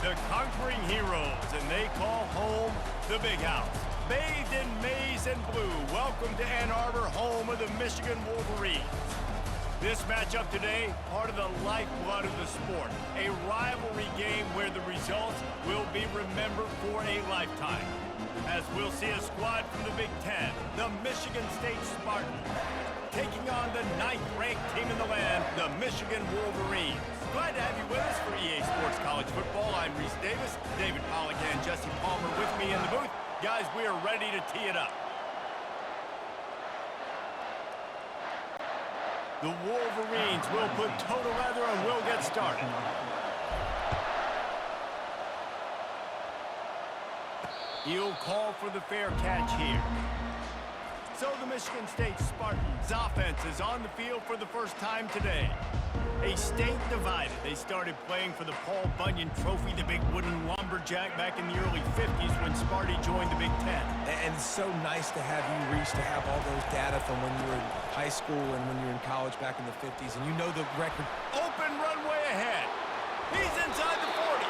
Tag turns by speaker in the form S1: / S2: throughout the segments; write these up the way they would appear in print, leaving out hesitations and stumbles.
S1: the conquering heroes, and they call home the Big House. Bathed in maize and blue, welcome to Ann Arbor, home of the Michigan Wolverines. This matchup today, part of the lifeblood of the sport. A rivalry game where the results will be remembered for a lifetime. As we'll see a squad from the Big Ten, the Michigan State Spartans, taking on the 9th-ranked team in the land, the Michigan Wolverines. Glad to have you with us for EA Sports College Football. I'm Reese Davis, David Pollack and Jesse Palmer with me in the booth. Guys, we are ready to tee it up. The Wolverines will put total leather and we'll get started. He'll call for the fair catch here. So the Michigan State Spartans offense is on the field for the first time today. A state divided. They started playing for the Paul Bunyan Trophy, the big wooden lumberjack, back in the early 50s when Sparty joined the Big Ten.
S2: And it's so nice to have you, Reese, to have all those data from when you were in high school and when you were in college back in the 50s, and you know the record.
S1: Open runway ahead. He's inside the 40.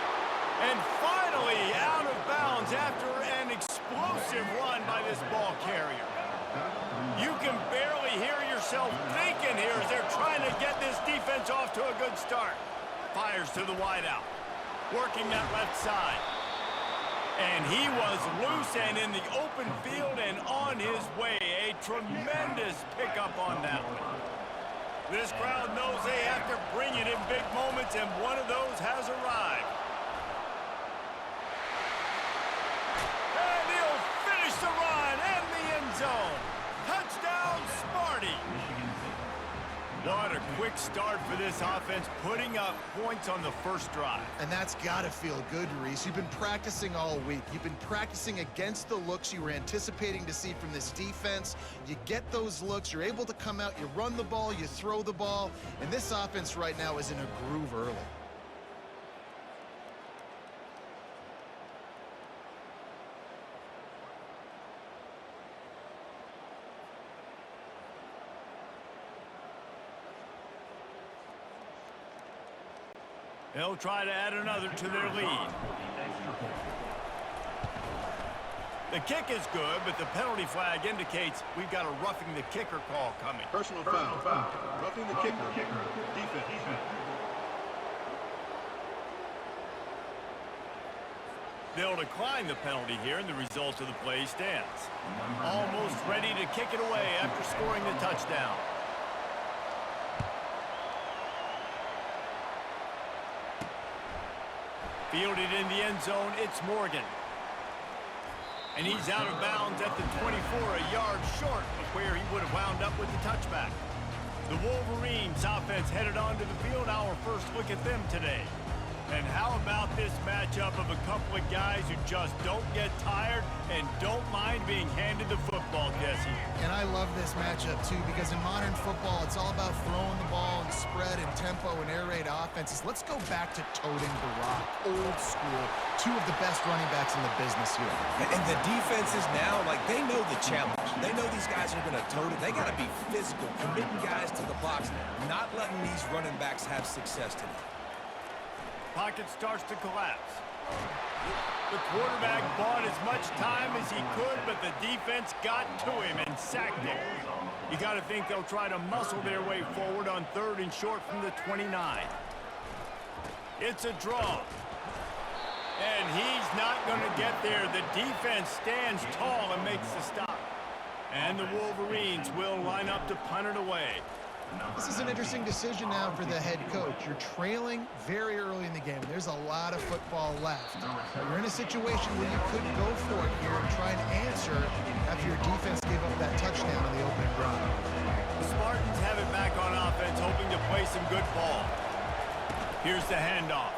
S1: And finally out of bounds after an explosive run by this ball carrier. You can barely hear yourself thinking here as they're trying to get this defense off to a good start. Fires to the wideout, working that left side. And he was loose and in the open field and on his way. A tremendous pickup on that one. This crowd knows they have to bring it in big moments, and one of those has arrived. And he'll finish the run and the end zone. Touchdown, Sparty! What a quick start for this offense, putting up points on the first drive.
S3: And that's got to feel good, Reese. You've been practicing all week. You've been practicing against the looks you were anticipating to see from this defense. You get those looks, you're able to come out, you run the ball, you throw the ball, and this offense right now is in a groove early.
S1: They'll try to add another to their lead. The kick is good, but the penalty flag indicates we've got a roughing the kicker call coming.
S4: Personal foul. Roughing the kicker. Defense.
S1: They'll decline the penalty here, and the result of the play stands. Almost ready to kick it away after scoring the touchdown. Fielded in the end zone, it's Morgan. And he's out of bounds at the 24, a yard short of where he would have wound up with the touchback. The Wolverines offense headed onto the field. Our first look at them today. And how about this matchup of a couple of guys who just don't get tired and don't mind being handed the football, Jesse?
S3: And I love this matchup, too, because in modern football, it's all about throwing the ball and spread and tempo and air raid offenses. Let's go back to toting the rock, old school, two of the best running backs in the business here.
S2: And the defenses now, like, they know the challenge. They know these guys are going to tote it. They got to be physical, committing guys to the box, not letting these running backs have success today.
S1: Pocket starts to collapse. The quarterback bought as much time as he could, but the defense got to him and sacked him. You got to think they'll try to muscle their way forward on 3rd and short from the 29. It's a draw. And he's not going to get there. The defense stands tall and makes the stop. And the Wolverines will line up to punt it away.
S3: This is an interesting decision now for the head coach. You're trailing very early in the game. There's a lot of football left. You're in a situation where you could go for it here and try and answer after your defense gave up that touchdown on the opening drive.
S1: The Spartans have it back on offense, hoping to play some good ball. Here's the handoff.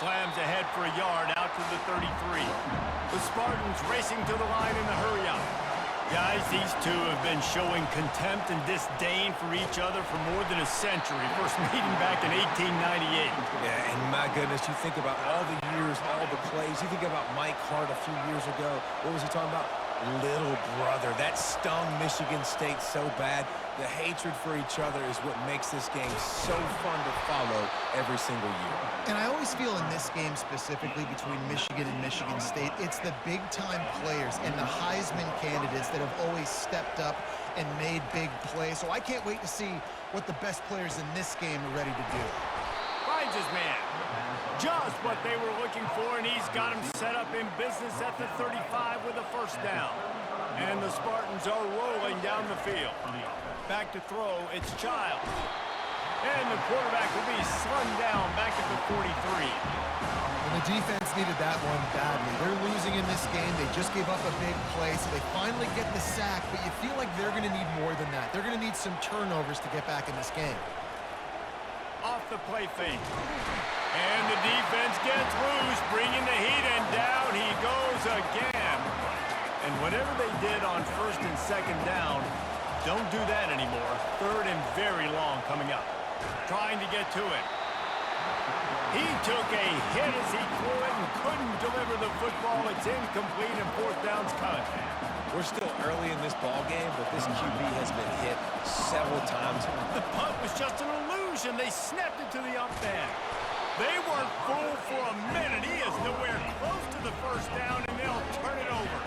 S1: Slams ahead for a yard out to the 33. The Spartans racing to the line in the hurry-up. Guys, these two have been showing contempt and disdain for each other for more than a century. First meeting back in 1898.
S2: Yeah, and my goodness, you think about all the years, all the plays. You think about Mike Hart a few years ago. What was he talking about? Little brother, that stung Michigan State so bad. The hatred for each other is what makes this game so fun to follow every single year.
S3: And I always feel in this game specifically between Michigan and Michigan State, it's the big-time players and the Heisman candidates that have always stepped up and made big plays. So I can't wait to see what the best players in this game are ready to do.
S1: Finds his man. Just what they were looking for, and he's got him set up in business at the 35 with a first down. And the Spartans are rolling down the field. Back to throw, it's Childs. And the quarterback will be slung down back at the 43.
S3: And the defense needed that one badly. They're losing in this game. They just gave up a big play, so they finally get the sack, but you feel like they're going to need more than that. They're going to need some turnovers to get back in this game.
S1: Off the play fake. And the defense gets loose, bringing the heat, and down he goes again. And whatever they did on first and second down, don't do that anymore. Third and very long coming up. Trying to get to it. He took a hit as he threw it and couldn't deliver the football. It's incomplete and fourth down's cut.
S2: We're still early in this ball game, but this QB has been hit several times.
S1: The punt was just an illusion. They snapped it to the up man. They weren't fooled for a minute. He is nowhere close to the first down, and they'll turn it over.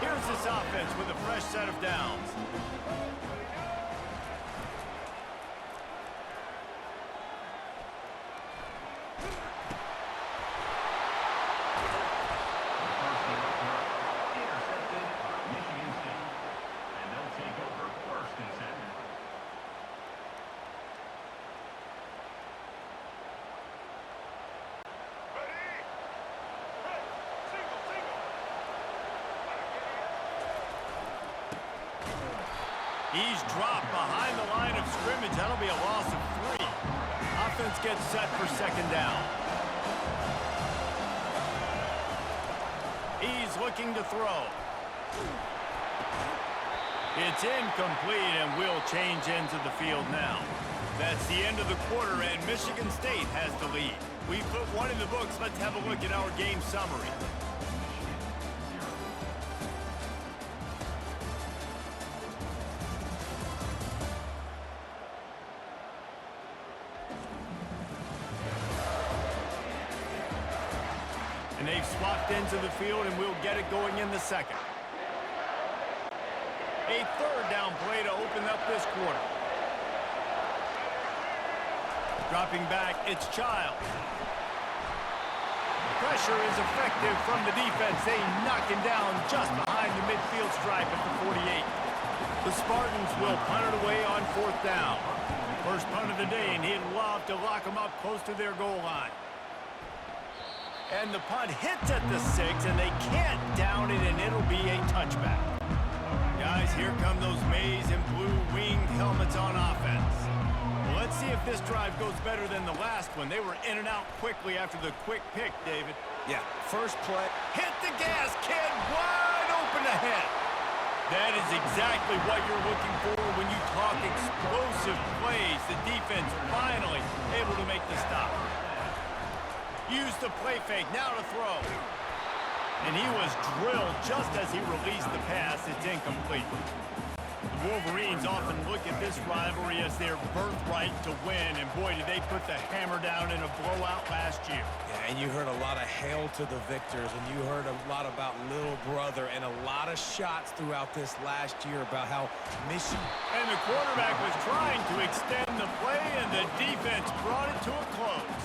S1: Here's this offense with a fresh set of downs. He's dropped behind the line of scrimmage. That'll be a loss of 3. Offense gets set for second down. He's looking to throw. It's incomplete, and we'll change ends of the field now. That's the end of the quarter, and Michigan State has the lead. We put one in the books. Let's have a look at our game summary. And they've swapped ends of the field, and we'll get it going in the second. A third down play to open up this quarter. Dropping back, it's Childs. Pressure is effective from the defense. They knock him down just behind the midfield stripe at the 48. The Spartans will punt it away on fourth down. First punt of the day, and he'd love to lock them up close to their goal line. And the punt hits at the 6, and they can't down it, and it'll be a touchback. Guys, here come those maize and blue winged helmets on offense. Well, let's see if this drive goes better than the last one. They were in and out quickly after the quick pick, David.
S2: Yeah, first play.
S1: Hit the gas, kid, wide open ahead. That is exactly what you're looking for when you talk explosive plays. The defense finally able to make the stop. Use the play fake, now to throw. And he was drilled just as he released the pass. It's incomplete. The Wolverines often look at this rivalry as their birthright to win, and boy, did they put the hammer down in a blowout last year.
S2: Yeah, and you heard a lot of hail to the victors, and you heard a lot about little brother, and a lot of shots throughout this last year about how Michigan...
S1: And the quarterback was trying to extend the play, and the defense brought it to a close.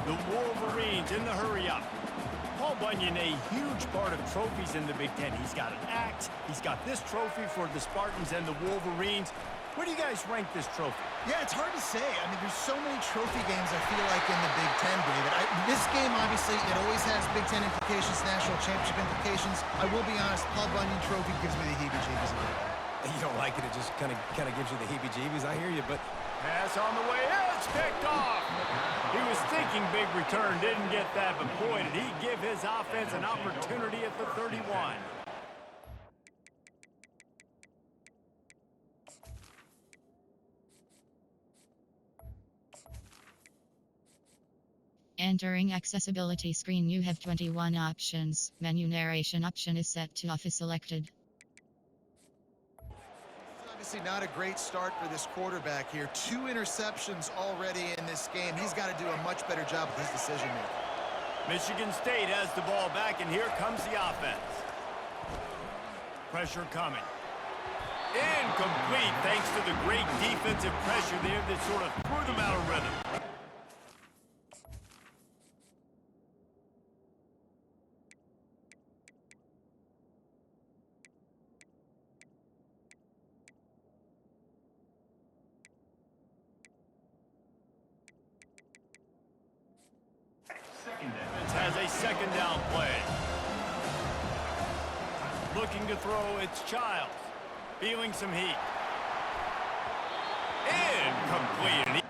S1: The Wolverines in the hurry-up. Paul Bunyan, a huge part of trophies in the Big Ten. He's got an axe. He's got this trophy for the Spartans and the Wolverines. Where do you guys rank this trophy?
S3: Yeah, it's hard to say. I mean, there's so many trophy games, I feel like, in the Big Ten, David. This game, obviously, it always has Big Ten implications, national championship implications. I will be honest, Paul Bunyan trophy gives me the heebie-jeebies a little bit.
S2: You don't like it, it just kind of gives you the heebie-jeebies. I hear you, but...
S1: Pass on the way, it's picked off. He was thinking big return, didn't get that, but boy, did he give his offense an opportunity at the 31.
S5: Entering accessibility screen, you have 21 options. Menu narration option is set to office selected.
S3: obviously not a great start for this quarterback here. 2 interceptions already in this game. He's got to do a much better job with his decision-making.
S1: Michigan State has the ball back, and here comes the offense. Pressure coming. Incomplete, thanks to the great defensive pressure there that sort of threw them out of rhythm. Defense has a second down play. Looking to throw, it's Childs. Feeling some heat. Incomplete.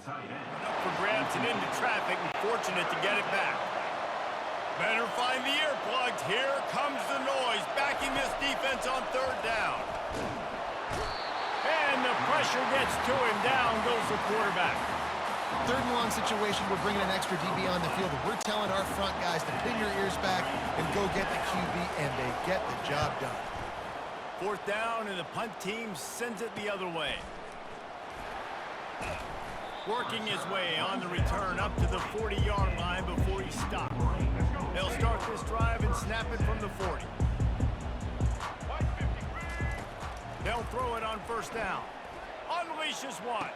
S1: Up for grabs and into traffic, and fortunate to get it back. Better find the earplugs. Here comes the noise, backing this defense on third down. And the pressure gets to him. Down goes the quarterback.
S3: 3rd and long situation, we're bringing an extra DB on the field. We're telling our front guys to pin your ears back and go get the QB, and they get the job done.
S1: 4th down, and the punt team sends it the other way. Working his way on the return up to the 40-yard line before he stopped. They'll start this drive and snap it from the 40. They'll throw it on 1st down. Unleashes one.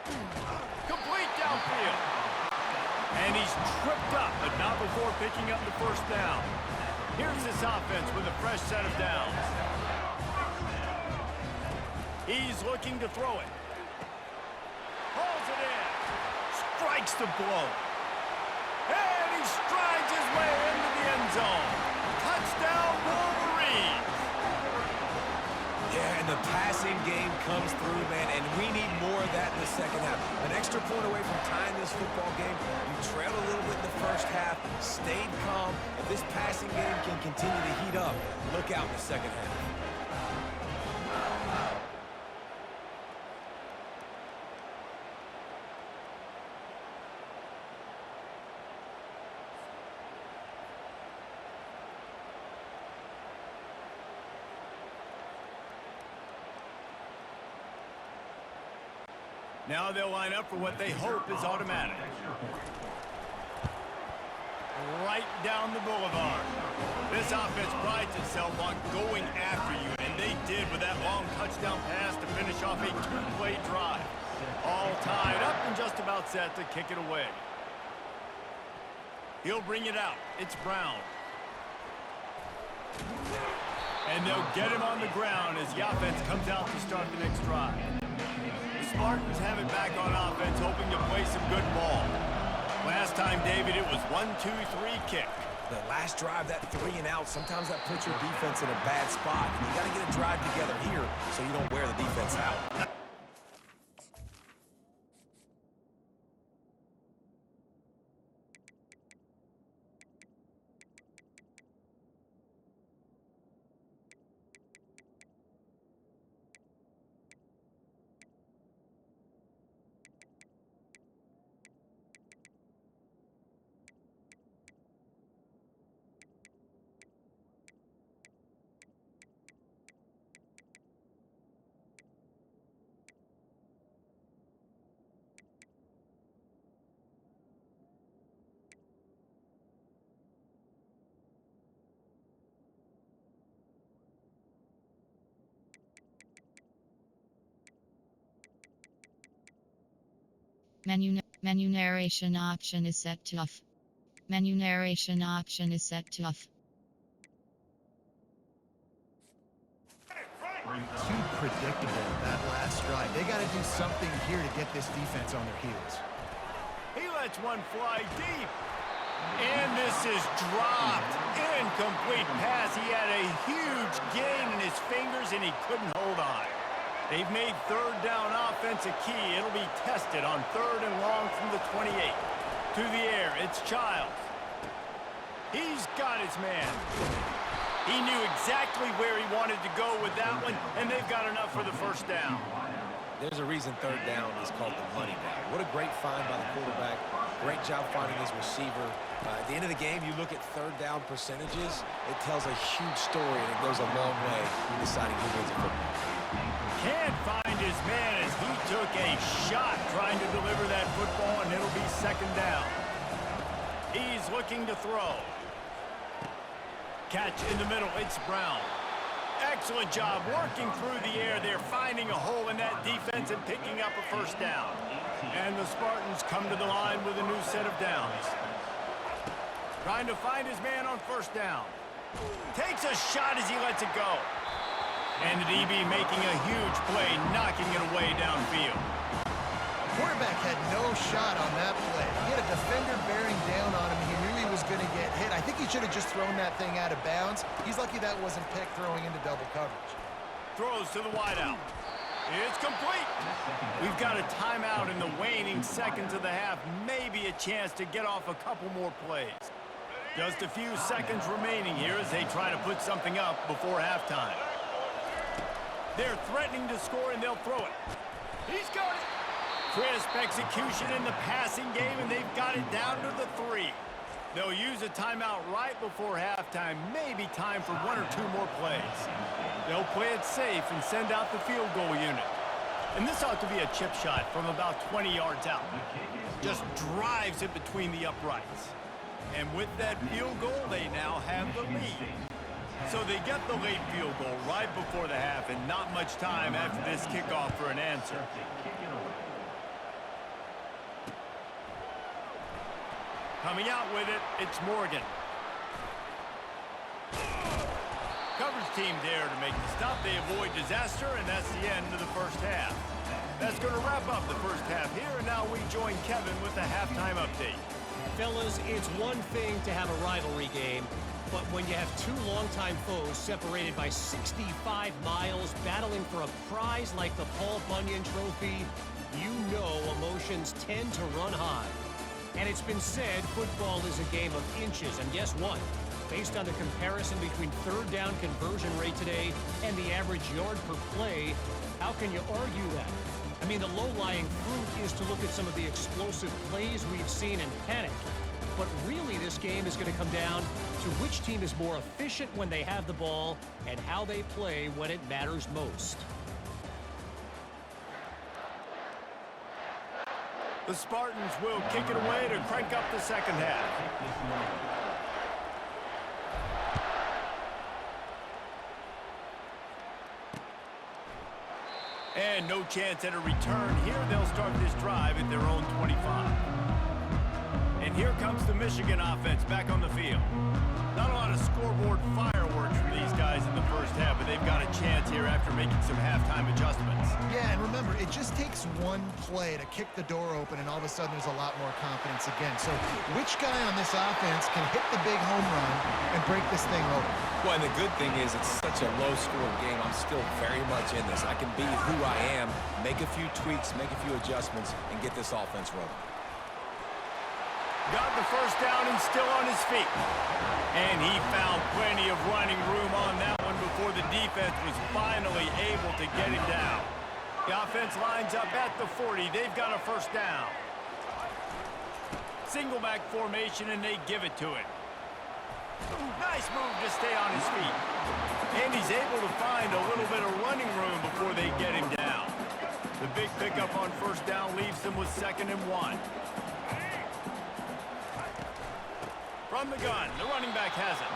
S1: Complete downfield. And he's tripped up, but not before picking up the 1st down. Here's this offense with a fresh set of downs. He's looking to throw it. Hauls it in. Strikes the blow. And he strides his way into the end zone. Touchdown, Wolverines.
S2: Yeah, and the passing game comes through, man, and we need more of that in the second half. An extra point away from tying this football game. You trailed a little bit in the first half, stayed calm. If this passing game can continue to heat up, look out in the second half.
S1: Now they'll line up for what they hope is automatic. Right down the boulevard. This offense prides itself on going after you, and they did with that long touchdown pass to finish off a 2-play drive. All tied up and just about set to kick it away. He'll bring it out. It's Brown. And they'll get him on the ground as the offense comes out to start the next drive. Spartans have it back on offense, hoping to play some good ball. Last time, David, it was 1-2-3 kick.
S2: The last drive, that 3 and out, sometimes that puts your defense in a bad spot. And you got to get a drive together here so you don't wear the defense out.
S5: Menu narration option is set to off. Menu narration option is set to off.
S3: Too predictable, that last drive. They got to do something here to get this defense on their heels.
S1: He lets one fly deep. And this is dropped. Incomplete pass. He had a huge gain in his fingers, and he couldn't hold on. They've made 3rd down offense a key. It'll be tested on 3rd and long from the 28. To the air, it's Childs. He's got his man. He knew exactly where he wanted to go with that one, and they've got enough for the first down.
S2: There's a reason third down is called the money down. What a great find by the quarterback. Great job finding his receiver. At the end of the game, you look at third down percentages, it tells a huge story, and it goes a long way in deciding who wins a football.
S1: Can't find his man as he took a shot trying to deliver that football, and it'll be second down. He's looking to throw. Catch in the middle, it's Brown. Excellent job working through the air there, finding a hole in that defense and picking up a first down. And the Spartans come to the line with a new set of downs. Trying to find his man on first down. Takes a shot as he lets it go. And the DB making a huge play, knocking it away downfield.
S3: Quarterback had no shot on that play. He had a defender bearing down on him. He knew he was going to get hit. I think he should have just thrown that thing out of bounds. He's lucky that wasn't picked throwing into double coverage.
S1: Throws to the wideout. It's complete. We've got a timeout in the waning seconds of the half. Maybe a chance to get off a couple more plays. Just a few seconds remaining here as they try to put something up before halftime. They're threatening to score, and they'll throw it. He's got it. Crisp execution in the passing game, and they've got it down to the 3. They'll use a timeout right before halftime. Maybe time for 1 or 2 more plays. They'll play it safe and send out the field goal unit. And this ought to be a chip shot from about 20 yards out. Just drives it between the uprights. And with that field goal, they now have the lead. So they get the late field goal right before the half, and not much time after this kickoff for an answer. Coming out with it, it's Morgan. Coverage team there to make the stop. They avoid disaster, and that's the end of the first half. That's going to wrap up the first half here, and now we join Kevin with the halftime update.
S6: Fellas, it's one thing to have a rivalry game, but when you have two longtime foes separated by 65 miles battling for a prize like the Paul Bunyan Trophy, you know emotions tend to run high. And it's been said football is a game of inches, and guess what? Based on the comparison between third down conversion rate today and the average yard per play, how can you argue that? I mean, the low-lying fruit is to look at some of the explosive plays we've seen and panic. But really, this game is going to come down to which team is more efficient when they have the ball and how they play when it matters most.
S1: The Spartans will kick it away to crank up the second half. And no chance at a return here. They'll start this drive at their own 25. And here comes the Michigan offense back on the field. Not a lot of scoreboard fireworks from these guys in the first half, but they've got a chance here after making some halftime adjustments.
S3: Yeah, and remember, it just takes one play to kick the door open, and all of a sudden there's a lot more confidence again. So which guy on this offense can hit the big home run and break this thing open?
S2: Well, and the good thing is it's such a low-scoring game. I'm still very much in this. I can be who I am, make a few tweaks, make a few adjustments, and get this offense rolling.
S1: Got the first down and still on his feet. And he found plenty of running room on that one before the defense was finally able to get him down. The offense lines up at the 40. They've got a first down. Single back formation, and they give it to him. Nice move to stay on his feet. And he's able to find a little bit of running room before they get him down. The big pickup on first down leaves them with 2nd and 1. From the gun, the running back has it.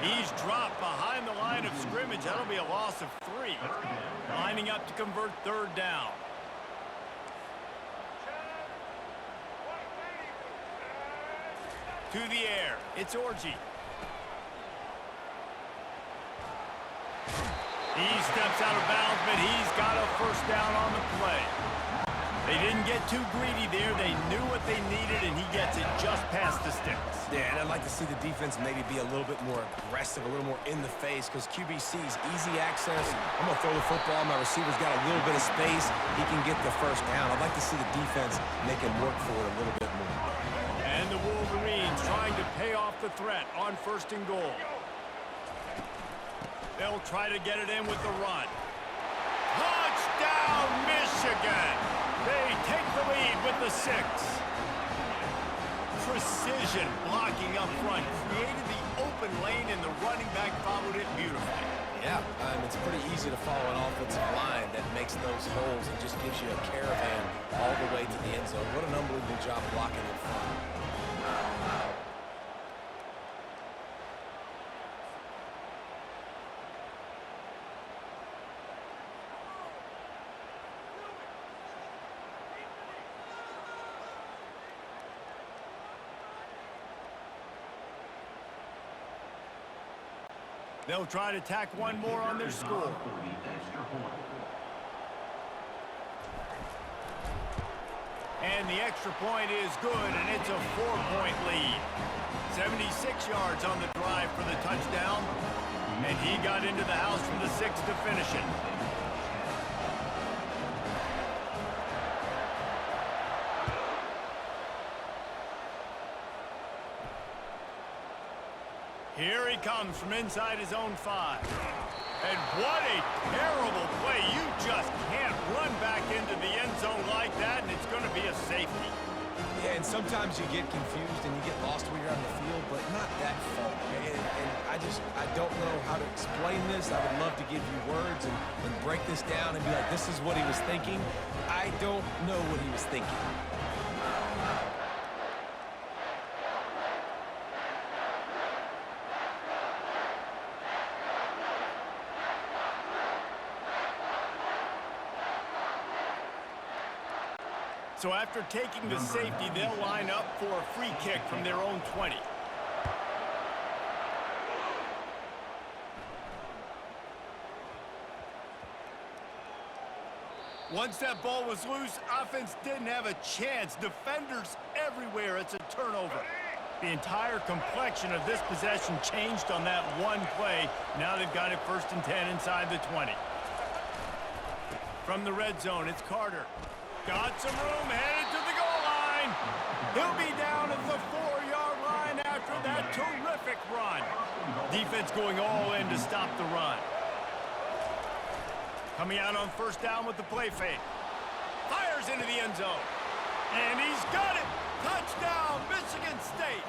S1: He's dropped behind the line of scrimmage. That'll be a loss of 3. Lining up to convert third down. To the air, it's Orji. He steps out of bounds, but he's got a first down on the play. They didn't get too greedy there. They knew what they needed, and he gets it just past the sticks.
S2: Yeah, and I'd like to see the defense maybe be a little bit more aggressive, a little more in the face, because QBC's easy access. I'm going to throw the football. My receiver's got a little bit of space. He can get the first down. I'd like to see the defense make him work for it a little bit more.
S1: And the Wolverines trying to pay off the threat on 1st and goal. They'll try to get it in with the run. Touchdown, Michigan! They take the lead with the 6. Precision blocking up front created the open lane, and the running back followed it beautifully.
S2: Yeah, it's pretty easy to follow an offensive line that makes those holes and just gives you a caravan all the way to the end zone. What an unbelievable job blocking in front.
S1: They'll try to tack one more on their score. And the extra point is good, and it's a 4-point lead. 76 yards on the drive for the touchdown, and he got into the house from the 6 to finish it. Here he comes from inside his own 5. And what a terrible play. You just can't run back into the end zone like that, and it's going to be a safety.
S2: Yeah, and sometimes you get confused and you get lost when you're on the field, but not that far. And I don't know how to explain this. I would love to give you words and break this down and be like, this is what he was thinking. I don't know what he was thinking.
S1: So after taking the safety, they'll line up for a free kick from their own 20. Once that ball was loose, offense didn't have a chance. Defenders everywhere. It's a turnover. The entire complexion of this possession changed on that one play. Now they've got it 1st and 10 inside the 20. From the red zone, it's Carter. Got some room, headed to the goal line. He'll be down at the 4-yard line after that terrific run. Defense going all in to stop the run. Coming out on 1st down with the play fake. Fires into the end zone. And he's got it. Touchdown, Michigan State.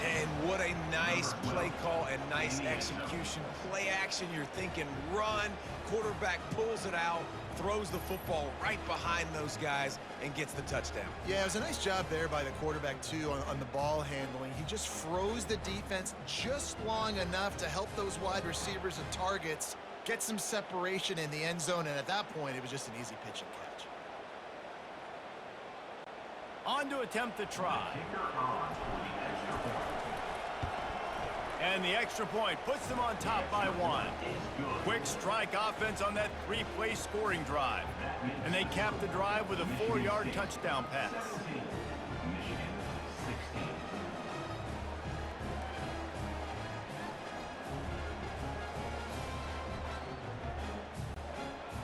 S2: And what a nice play call and nice execution. Play action, you're thinking run. Quarterback pulls it out, throws the football right behind those guys, and gets the touchdown.
S3: Yeah, it was a nice job there by the quarterback, too, on the ball handling. He just froze the defense just long enough to help those wide receivers and targets get some separation in the end zone, and at that point, it was just an easy pitch and catch.
S1: On to attempt the try. And the extra point puts them on top by 1. Quick strike offense on that 3-play scoring drive. And they cap the drive with a 4-yard touchdown pass.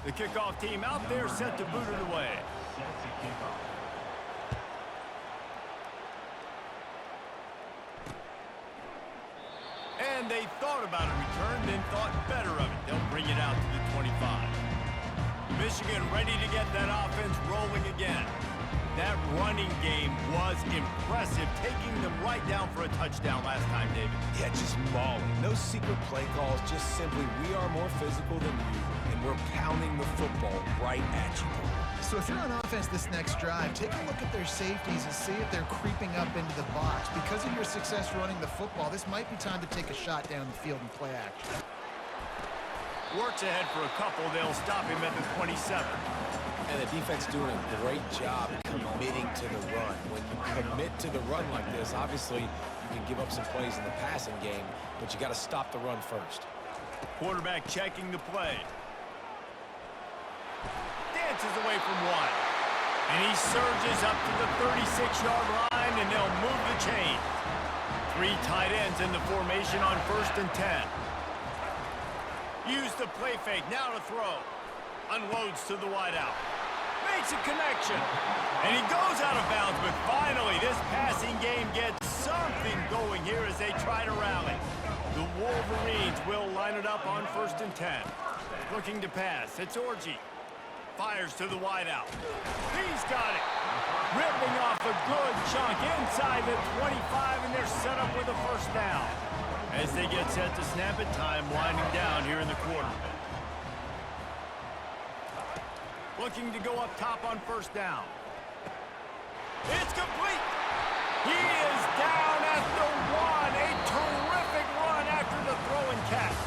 S1: The kickoff team out there set to boot it away. And they thought about a return, then thought better of it. They'll bring it out to the 25. Michigan ready to get that offense rolling again. That running game was impressive, taking them right down for a touchdown last time, David.
S2: Yeah, just mauling. No secret play calls, just simply we are more physical than you, and we're pounding the football right at you.
S3: So if you're on offense this next drive, take a look at their safeties and see if they're creeping up into the box. Because of your success running the football, this might be time to take a shot down the field and play action.
S1: Works ahead for a couple. They'll stop him at the 27.
S2: And the defense doing a great job committing to the run. When you commit to the run like this, obviously you can give up some plays in the passing game, but you got to stop the run first.
S1: Quarterback checking the play. Dances away from 1. And he surges up to the 36-yard line, and they'll move the chain. 3 tight ends in the formation on 1st and 10. Use the play fake, now to throw. Unloads to the wideout. makes a connection. And he goes out of bounds, but finally this passing game gets something going here as they try to rally. The Wolverines will line it up on 1st and 10. Looking to pass. It's Orji. Fires to the wideout. He's got it. Ripping off a good chunk inside the 25, and they're set up with a 1st down. As they get set to snap it, time winding down here in the quarter. Looking to go up top on 1st down. It's complete. He is down at the 1. A terrific run after the throw and catch.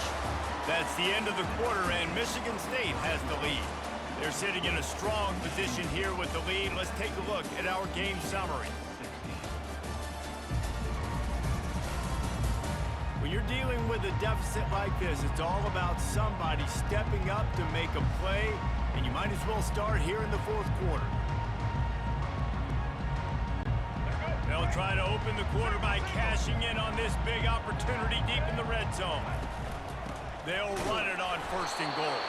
S1: That's the end of the quarter, and Michigan State has the lead. They're sitting in a strong position here with the lead. Let's take a look at our game summary. When you're dealing with a deficit like this, it's all about somebody stepping up to make a play, and you might as well start here in the 4th quarter. They'll try to open the quarter by cashing in on this big opportunity deep in the red zone. They'll run it on 1st and goal.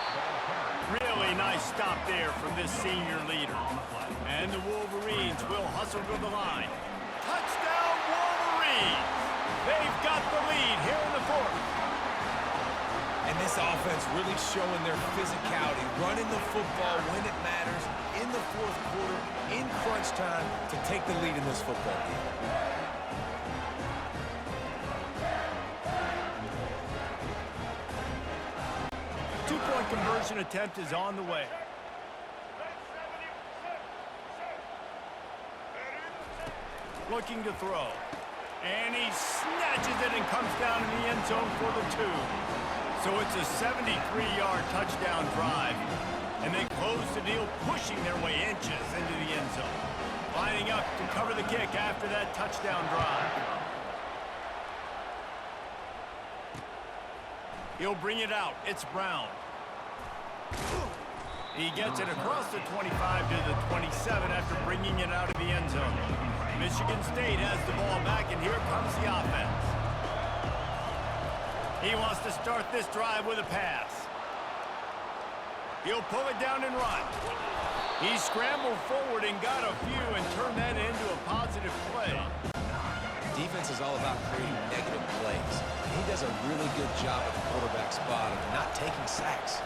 S1: Really nice stop there from this senior leader. And the Wolverines will hustle to the line. Touchdown, Wolverines! They've got the lead here in the 4th.
S2: And this offense really showing their physicality, running the football when it matters, in the 4th quarter, in crunch time, to take the lead in this football game.
S1: Two-point conversion attempt is on the way. Looking to throw. And he snatches it and comes down in the end zone for the 2. So it's a 73-yard touchdown drive. And they close the deal, pushing their way inches into the end zone. Lining up to cover the kick after that touchdown drive. He'll bring it out. It's Brown. He gets it across the 25 to the 27 after bringing it out of the end zone. Michigan State has the ball back, and here comes the offense. He wants to start this drive with a pass. He'll pull it down and run. He scrambled forward and got a few and turned that into a positive play.
S2: Defense is all about creating negative plays. He does a really good job at the quarterback spot of not taking sacks.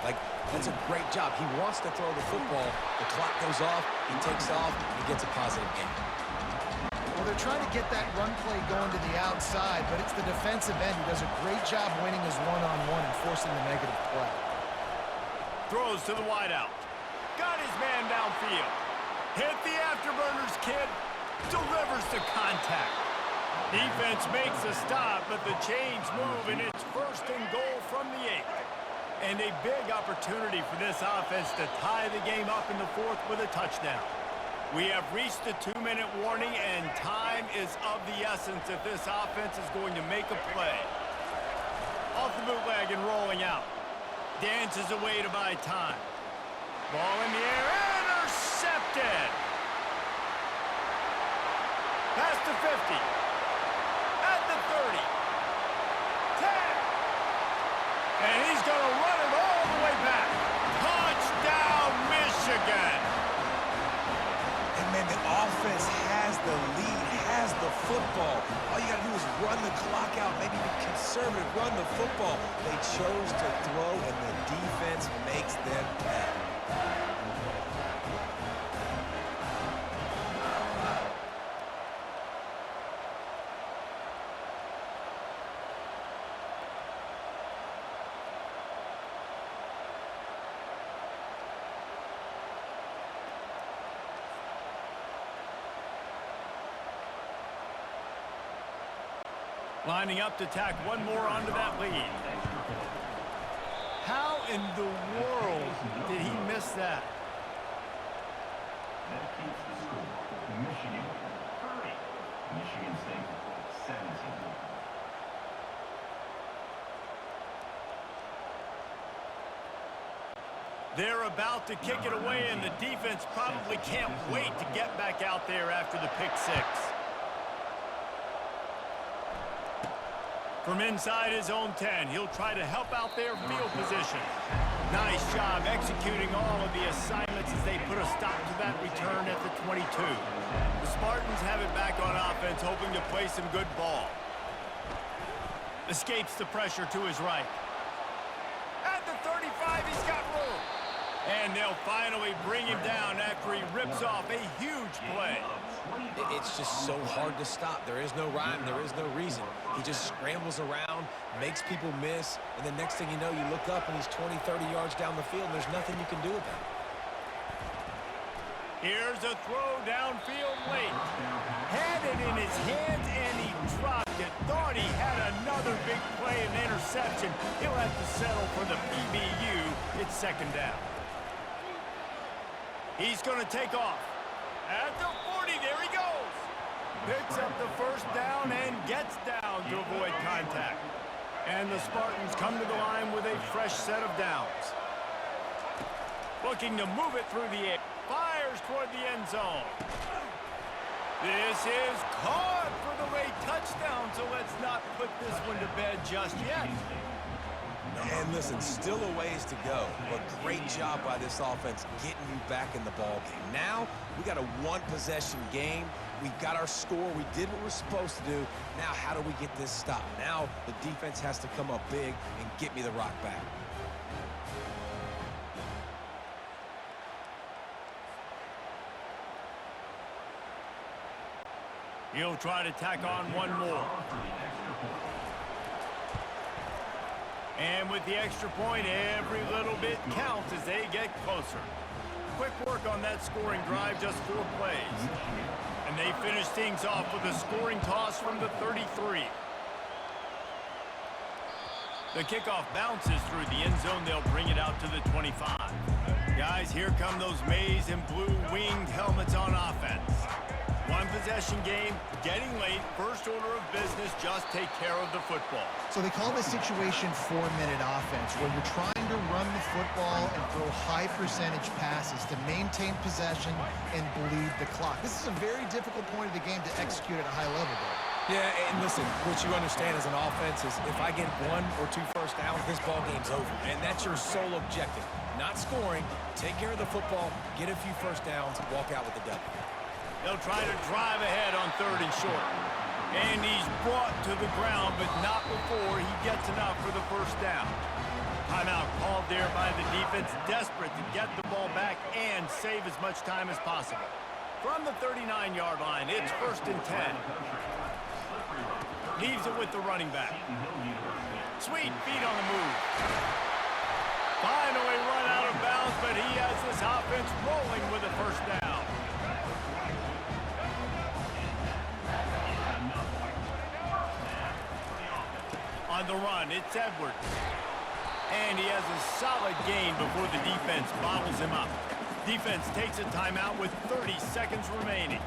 S2: That's a great job. He wants to throw the football. The clock goes off, he takes off, and he gets a positive gain.
S3: Well, they're trying to get that run play going to the outside, but it's the defensive end who does a great job winning his one-on-one and forcing the negative play.
S1: Throws to the wideout. Got his man downfield. Hit the afterburners, kid. Delivers the contact. Defense makes a stop, but the chains move, and it's 1st and goal from the 8. And a big opportunity for this offense to tie the game up in the 4th with a touchdown. We have reached the 2-minute warning, and time is of the essence if this offense is going to make a play. Off the bootleg and rolling out. Dances away to buy time. Ball in the air, intercepted! Past the 50. At the 30. 10. And he's going to run it all the way back. Touchdown, Michigan!
S2: And man, the offense has the lead, has the football. All you got to do is run the clock out, maybe be conservative, run the football. They chose to throw, and the defense makes them pay.
S1: Lining up to tack one more onto that lead. How in the world did he miss that?
S7: That keeps the score. Michigan 30. Michigan State 17.
S1: They're about to kick it away, and the defense probably can't wait to get back out there after the pick 6. From inside his own 10, he'll try to help out their field position. Nice job executing all of the assignments as they put a stop to that return at the 22. The Spartans have it back on offense, hoping to play some good ball. Escapes the pressure to his right. At the 35, he's got room. And they'll finally bring him down after he rips off a huge play.
S2: It's just so hard to stop. There is no rhyme. There is no reason. He just scrambles around, makes people miss, and the next thing you know, you look up and he's 20, 30 yards down the field, and there's nothing you can do about it.
S1: Here's a throw downfield late. Had it in his hands, and he dropped it. Thought he had another big play and interception. He'll have to settle for the PBU. It's second down. He's going to take off. At the 40, there he goes. Picks up the first down and gets down to avoid contact. And the Spartans come to the line with a fresh set of downs. Looking to move it through the air. Fires toward the end zone. This is caught for the late touchdown, so let's not put this one to bed just yet.
S2: And listen, still a ways to go, but great job by this offense getting you back in the ball game. Now, we got a one-possession game. We've got our score. We did what we're supposed to do. Now, how do we get this stopped? Now, the defense has to come up big and get me the rock back.
S1: He'll try to tack on one more. And with the extra point, every little bit counts as they get closer. Quick work on that scoring drive, just 4 plays. And they finish things off with a scoring toss from the 33. The kickoff bounces through the end zone. They'll bring it out to the 25. Guys, here come those maize and blue winged helmets on offense. One possession game, getting late, first order of business, just take care of the football.
S3: So they call this situation 4-minute offense, where you're trying to run the football and throw high percentage passes to maintain possession and bleed the clock. This is a very difficult point of the game to execute at a high level, though.
S2: Yeah, and listen, what you understand as an offense is if I get 1 or 2 first downs, this ball game's over. And that's your sole objective. Not scoring, take care of the football, get a few first downs, walk out with the W.
S1: They'll try to drive ahead on 3rd and short. And he's brought to the ground, but not before he gets enough for the first down. Timeout called there by the defense, desperate to get the ball back and save as much time as possible. From the 39-yard line, it's 1st and 10. Leaves it with the running back. Sweet feet on the move. Finally run out of bounds, but he has this offense rolling with a first down. On the run, it's Edwards. And he has a solid gain before the defense bottles him up. Defense takes a timeout with 30 seconds remaining.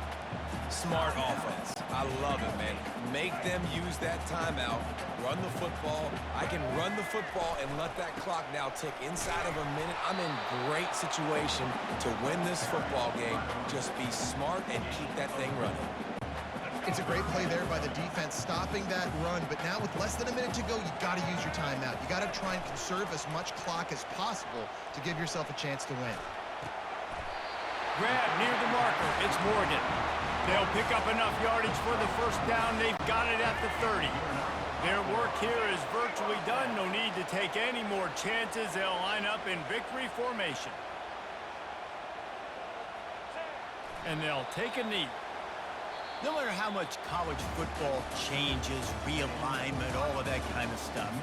S2: Smart offense. I love it, man. Make them use that timeout. Run the football. I can run the football and let that clock now tick inside of a minute. I'm in great situation to win this football game. Just be smart and keep that thing running.
S3: It's a great play there by the defense, stopping that run. But now with less than a minute to go, you got to use your timeout. You got to try and conserve as much clock as possible to give yourself a chance to win.
S1: Grab near the marker. It's Morgan. They'll pick up enough yardage for the first down. They've got it at the 30. Their work here is virtually done. No need to take any more chances. They'll line up in victory formation. And they'll take a knee. No matter how much college football changes, realignment, all of that kind of stuff,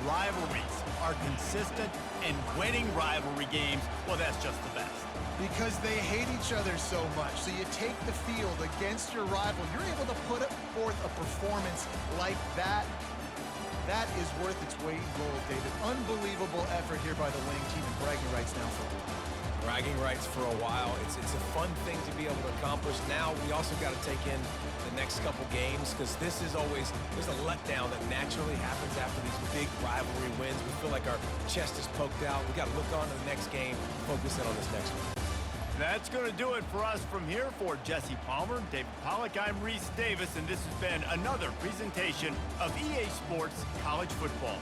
S1: rivalries are consistent, and winning rivalry games, well, that's just the best.
S3: Because they hate each other so much. So you take the field against your rival. You're able to put forth a performance like that. That is worth its weight in gold, David. Unbelievable effort here by the winning team, and bragging rights now for a while.
S2: Bragging rights for a while. It's a fun thing to be able to accomplish. Now we also got to take in the next couple games, because this is always, there's a letdown that naturally happens after these big rivalry wins. We feel like our chest is poked out. We got to look on to the next game, focus in on this next one.
S1: That's going to do it for us from here. For Jesse Palmer, David Pollack, I'm Reese Davis, and this has been another presentation of EA Sports College Football.